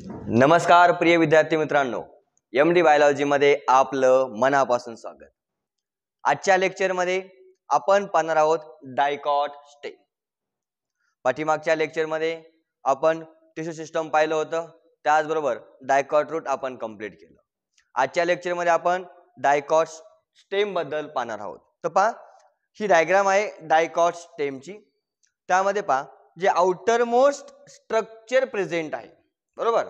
नमस्कार प्रिय विद्यार्थी मित्रांनो, एमडी बायोलॉजी मध्ये आपलं मनापासून स्वागत। आजच्या लेक्चर मध्ये आपण पाहणार आहोत डायकॉट स्टेम। पाठीमागच्या लेक्चर मध्ये आपण टिश्यू सिस्टम पाहिलं होतं, त्याचबरोबर डायकॉट रूट आपण कंप्लीट केलं। आजच्या लेक्चर मध्ये आपण डायकॉट स्टेम बद्दल पाहणार आहोत। तर पहा, ही डायग्राम आहे डायकॉट स्टेमची। त्यामध्ये पहा, जे आउटर मोस्ट स्ट्रक्चर प्रेझेंट आहे, बरोबर,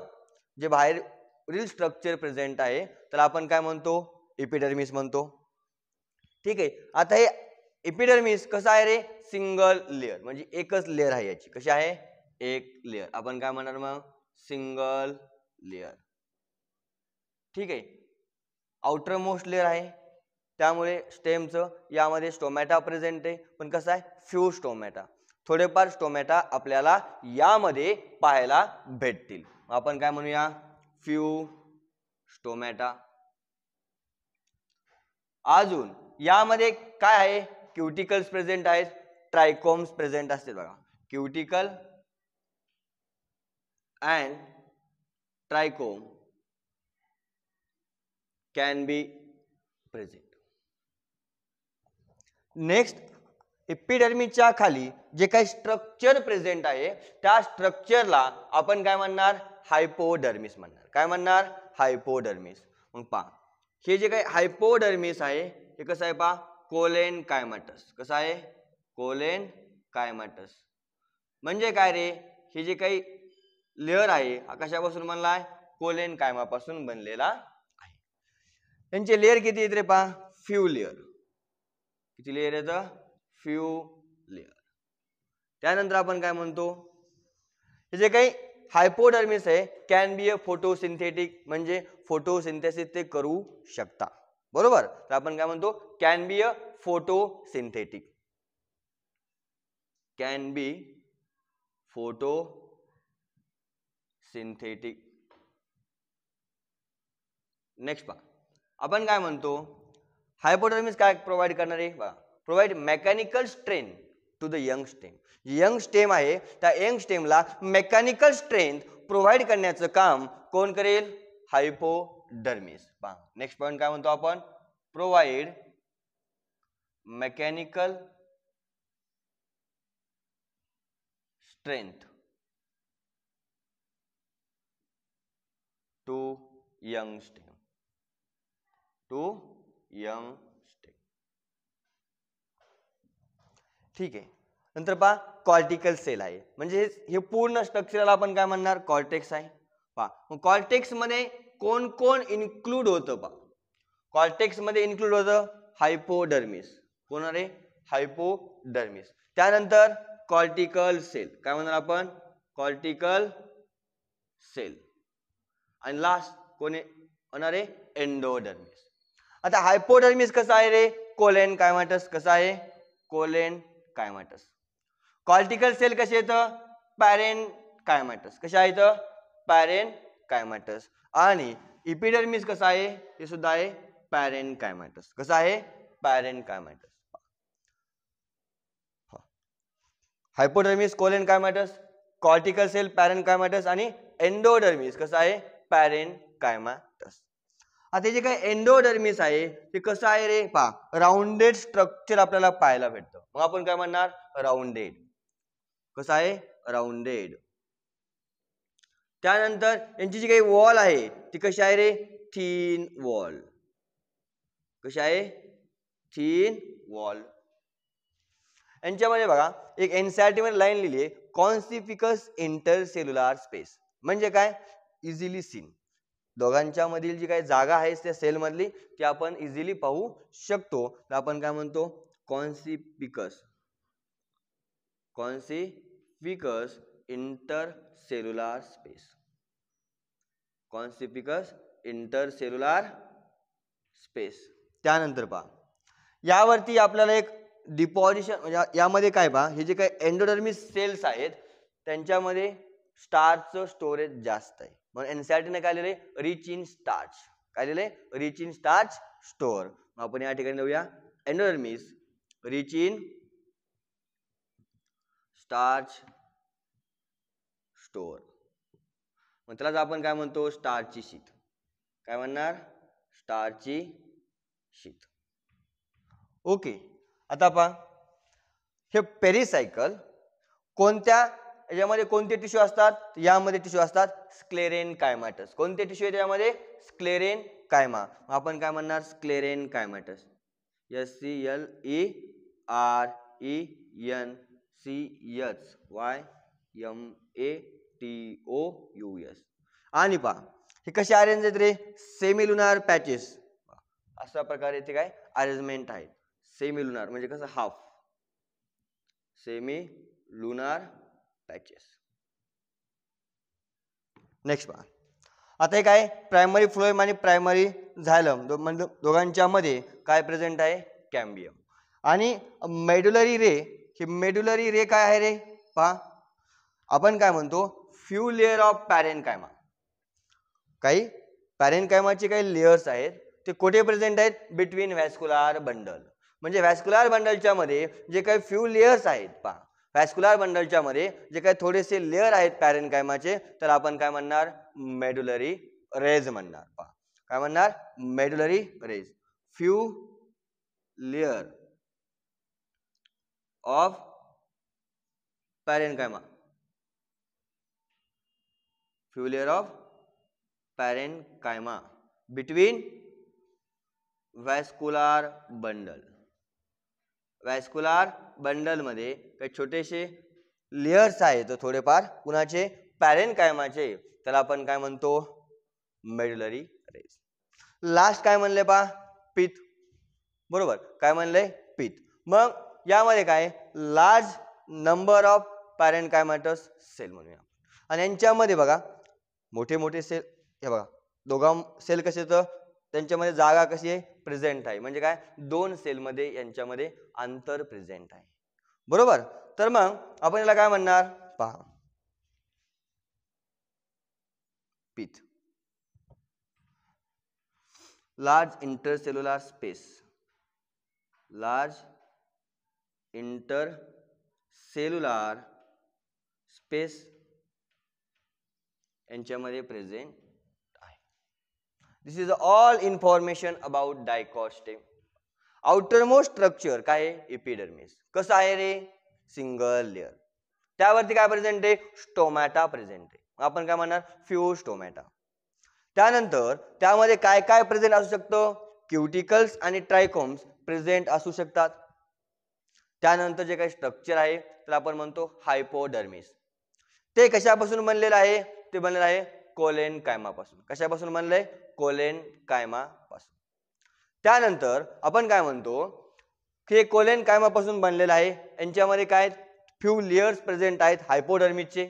जे बाहेरील स्ट्रक्चर प्रेझेंट आहे त्याला आपण काय म्हणतो, एपिडर्मिस म्हणतो। ठीक आहे, आता हे एपिडर्मिस कसं आहे रे, सिंगल लेयर, म्हणजे एकच लेयर आहे याची। कशी आहे, एक लेयर, आपण काय म्हणणार मग, सिंगल लेयर। ठीक आहे, आउटर मोस्ट लेयर आहे, त्यामुळे स्टेमचं यामध्ये स्टोमॅटा प्रेझेंट आहे, पण कसं आहे, फ्यू स्टोमॅटा, थोडेफार स्टोमॅटा आपल्याला यामध्ये पाहायला भेटतील। आपण काय म्हणूया, फ्यू स्टोमॅटा। अजून यामध्ये काय आहे, क्युटिकल्स प्रेझेंट आहेत, ट्रायकोम्स प्रेझेंट असते बघा, cuticle and trichome can be present. Next, एपिडर्मिसच्या खाली जे काही स्ट्रक्चर प्रेझेंट आहे त्या स्ट्रक्चरला आपण काय म्हणणार, हायपोडर्मिस म्हणणार। काय म्हणणार, हायपोडर्मिस। मग पहा, हे जे काही हायपोडर्मिस आहे हे कसं आहे पहा, कोलेन कायमाटस। कसं आहे, कोलेन कायमाटस। म्हणजे काय रे, हे जे काही लेयर आहे हा कशापासून बनला आहे, कोलेन कायमापासून बनलेला आहे। यांचे लेयर किती आहेत रे पहा, फ्यू लेयर। किती लेयर आहेत, फ्यू लेयर। त्यानंतर आपण काय म्हणतो, हे जे काही हायपोडर्मिस आहे कॅन बी अ फोटोसिंथेटिक, म्हणजे फोटोसिंथेसिस ते करू शकता, बरोबर। तर आपण काय म्हणतो, can be a photosynthetic, can be photosynthetic. Next पहा, आपण काय म्हणतो, हायपोडर्मिस काय प्रोव्हाइड करणार आहे, provide mechanical strength to the young stem. Young stem आहे त्या यंग स्टेमला मेकॅनिकल स्ट्रेंथ प्रोव्हाइड करण्याचं काम कोण करेल, हायपोडर्मिस। पहा, नेक्स्ट पॉइंट काय म्हणतो आपण, provide mechanical strength to young stem, to young stem. ठीक आहे, नंतर पहा, कॉर्टिकल सेल आहे, म्हणजे हे पूर्ण स्ट्रक्चरला आपण काय म्हणणार, कॉर्टेक्स आहे। पहा, मग कॉर्टेक्स मध्ये कोण कोण इन्क्लूड होतं पहा, कॉर्टेक्स मध्ये इन्क्लूड होतं हायपोडर्मिस। कोण आहे, हायपोडर्मिस। त्यानंतर कॉर्टिकल सेल, काय म्हणणार आपण, कॉर्टिकल सेल। आणि लास्ट कोणी होणार आहे, एंडोडर्मिस। आता हायपोडर्मिस कसं आहे रे, कोलेन कायमाटस। कसं आहे, कोलेन कायमाटस। कॉर्टिकल सेल कसे येतं, पॅरेन कायमाटस। कशा आहेत, पॅरेन कायमाटस। आणि एपिडर्मिस कसं आहे, हे सुद्धा आहे पॅरेन कायमाटस। कसं आहे, पॅरेन कायमाटस। हायपोडर्मिस, कोलेन कायमाटस, कॉर्टिकल सेल, पॅरेन कायमाटस, आणि एंडोडर्मिस कसं आहे, पॅरेन कायमाटस। आता जे काही एंडोडर्मिस आहे ते कसं आहे रे पहा, राउंडेड स्ट्रक्चर आपल्याला पाहायला भेटतं। मग आपण काय म्हणणार, राउंडेड। कसं आहे, राउंडेड। त्यानंतर यांची जी काही वॉल आहे ती कशी आहे रे, थिन वॉल। कशी आहे, थिन वॉल। यांच्यामध्ये बघा, एक एनसीईआरटी मध्ये लाईन लिहिली आहे, कॉन्सिफिकस इंटरसेल्युलर स्पेस। म्हणजे काय, इझिली सीन, दोघांच्या मधील जी काही जागा आहे त्या सेल मधली ती आपण इझिली पाहू शकतो। तर आपण काय म्हणतो, कॉन्सिफिकस, कॉन्सिफिकस इंटरसेल्युलर स्पेस, कॉन्सिफिकस इंटरसेल्युलर स्पेस। त्यानंतर पहा, यावरती आपल्याला एक डिपॉझिशन, म्हणजे यामध्ये काय पहा, हे जे काही एंडोडर्मिस सेल्स आहेत त्यांच्यामध्ये स्टार्चचं स्टोरेज जास्त आहे। म्हणून एनसीईआरटी ने काय लिहिले, रिच इन स्टार्च। काय लिहिले, रिच इन स्टार्च स्टोअर। आपण या ठिकाणी लिहूया, endodermis rich in starch store. मग त्यालाच आपण काय म्हणतो, स्टार्चची शीत. काय म्हणणार, स्टार्चची शीत. ओके, आता पहा हे पेरिसायकल कोणत्या याच्यामध्ये कोणते टिश्यू असतात, यामध्ये टिश्यू असतात स्क्लेरेनकायमाटस. कोणते टिश्यू आहे यामध्ये, स्क्लेरेनकायमा. आपण काय म्हणणार, स्क्लेरेनकायमाटस. SCLERENCHYMATOUS. आणि पहा हे कसे अरेंज आहेत रे, सेमिलुनार पॅचेस. अशा प्रकारे इथे काय अरेंजमेंट आहे. सेमिलुनार म्हणजे कसं, half. Semi lunar patches. Next पहा, आता हे काय प्रायमरी फ्लोएम आणि प्रायमरी झायलम दोघांच्या मध्ये काय प्रेझेंट आहे, कॅम्बियम. आणि मेडुलरी रे, ही मेडुलरी रे काय आहे रे, पहा आपण काय म्हणतो, फ्यू लेअर ऑफ पॅरेनकायमा. काही पॅरेनकायमाचे काही लेयर्स आहेत, ते कुठे प्रेझेंट आहेत, बिटवीन व्हॅस्क्युलार बंडल. म्हणजे व्हॅस्क्युलार बंडलच्या मध्ये जे काही फ्यू लेयर्स आहेत, पहा व्हॅस्क्युलार बंडलच्या मध्ये जे काही थोडेसे लेयर आहेत पॅरेनकायमाचे, तर आपण काय म्हणणार, मेडुलरी रेज म्हणणार. पहा काय म्हणणार, medullary rays. Few layer of parenchyma, few layer of parenchyma between vascular bundle. Vascular bundle मध्ये काही छोटेसे लेयर्स आहेत थोडेफार कुणाचे, पॅरेनकायमाचे, त्याला आपण काय म्हणतो, मेडुलरी रेज. लास्ट काय म्हणले पहा, पित. बरोबर, काय म्हणले, पित. मग यामध्ये काय, लार्ज नंबर ऑफ पॅरेनकायमाटस सेल म्हणूया. आणि यांच्यामध्ये बघा मोठे मोठे सेल, हे बघा दोघा सेल कसे तर त्यांच्यामध्ये जागा कशी आहे, प्रेझेंट आहे. म्हणजे काय, दोन सेल मध्ये यांच्यामध्ये अंतर प्रेझेंट आहे. बरोबर, तर मग आपण याला काय म्हणणार, पहा pith. Large intercellular space, large intercellular space यांच्यामध्ये प्रेझेंट आहे. This is all information about dicot stem. Outermost structure काय आहे, एपिडर्मिस. कसं आहे रे, सिंगल लेअर. त्यावरती काय प्रेझेंट आहे, स्टोमॅटा प्रेझेंट आहे. आपण काय म्हणणार, फ्यू स्टोमॅटा. त्यानंतर त्यामध्ये काय काय प्रेझेंट असू शकतं, क्युटिकल्स आणि ट्रायकोम्स प्रेझेंट असू शकतात. त्यानंतर जे काही स्ट्रक्चर आहे त्याला आपण म्हणतो हायपोडर्मिस. ते कशापासून बनलेलं आहे, ते बनलेलं आहे कोलेनकायमापासून. कशापासून बनलंय, कोलेनकायमापासून. त्यानंतर आपण काय म्हणतो की कोलेनकायमापासून बनलेलं आहे. यांच्यामध्ये काय फ्यू लेयर्स प्रेझेंट आहेत हायपोडर्मिसचे.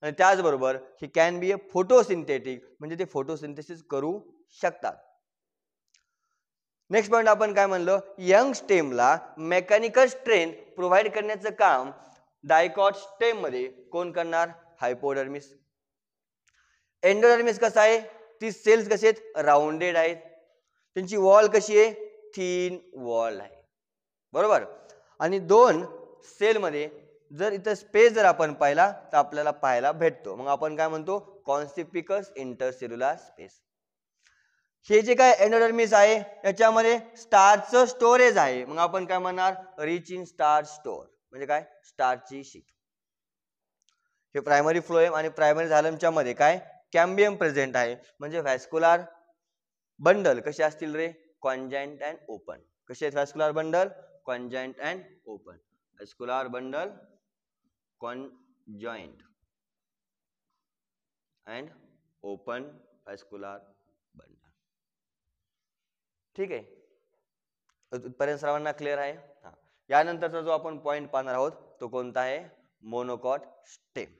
आणि त्याचबरोबर he can be a photosynthetic, म्हणजे ते फोटोसिंथेसिस करू शकतात. नेक्स्ट पॉइंट आपण काय म्हणलं, यंग स्टेमला मेकॅनिकल स्ट्रेंथ प्रोव्हाइड करण्याचं काम डायकॉट स्टेम मध्ये कोण करणार, हायपोडर्मिस. एंडोडर्मिस कसं आहे, ती सेल्स कसे आहेत, राउंडेड आहेत. त्यांची वॉल कशी आहे, थिन वॉल आहे. बरोबर. आणि दोन सेल मध्ये जर इथं स्पेस जर आपण पाहिला तर आपल्याला पाहायला भेटतो. मग आपण काय म्हणतो, कॉन्सिपिकस इंटरसेल्युलर स्पेस. हे जे काय एंडोडर्मिस आहे याच्यामध्ये स्टार्चचं स्टोरेज आहे. मग आपण काय म्हणणार, रिच इन स्टार्च स्टोर, म्हणजे काय, स्टार्चची शीट. हे प्रायमरी फ्लोएम आणि प्रायमरी झायलमच्या मध्ये काय कॅम्बियम प्रेझेंट आहे. म्हणजे व्हॅस्क्युलार बंडल कसे असतील रे, कॉन्जॉइंट अँड ओपन. कसे आहेत vascular bundle, conjoint and open. Vascular bundle conjoint and open vascular bundle. ठीक आहे, इथपर्यंत सर्वांना क्लिअर आहे. यानंतरचा जो आपण पॉइंट पाहणार आहोत तो कोणता आहे, मोनोकॉट स्टेम.